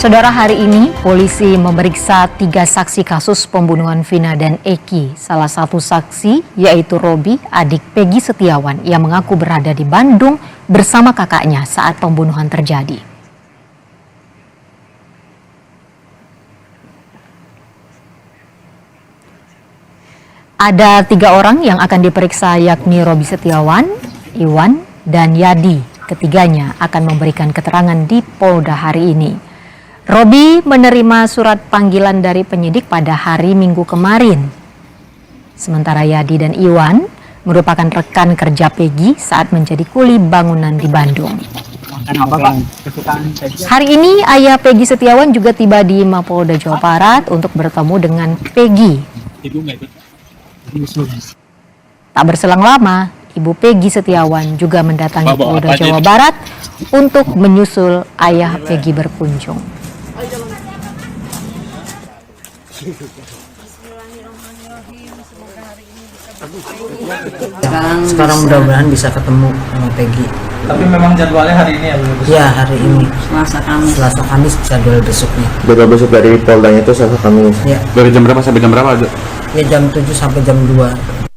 Saudara, hari ini polisi memeriksa 3 saksi kasus pembunuhan Vina dan Eki. Salah satu saksi yaitu Robi, adik Peggy Setiawan, yang mengaku berada di Bandung bersama kakaknya saat pembunuhan terjadi. Ada 3 orang yang akan diperiksa, yakni Robi Setiawan, Iwan, dan Yadi. Ketiganya akan memberikan keterangan di Polda hari ini. Robi menerima surat panggilan dari penyidik pada hari Minggu kemarin. Sementara Yadi dan Iwan merupakan rekan kerja Peggy saat menjadi kuli bangunan di Bandung. Hari ini ayah Peggy Setiawan juga tiba di Mapolda Jawa Barat untuk bertemu dengan Peggy. Tak berselang lama, Ibu Peggy Setiawan juga mendatangi Polda Jawa Barat untuk menyusul ayah Peggy berkunjung. Sekarang mudah-mudahan bisa ketemu sama Peggy. Tapi memang jadwalnya hari ini ya, Bu? Ya, hari ini. Selasa Kamis jadwal besoknya. Jadwal besok dari Poldanya itu Selasa Kamis. Ya. Dari jam berapa sampai jam berapa? Ya jam 7 sampai jam 2.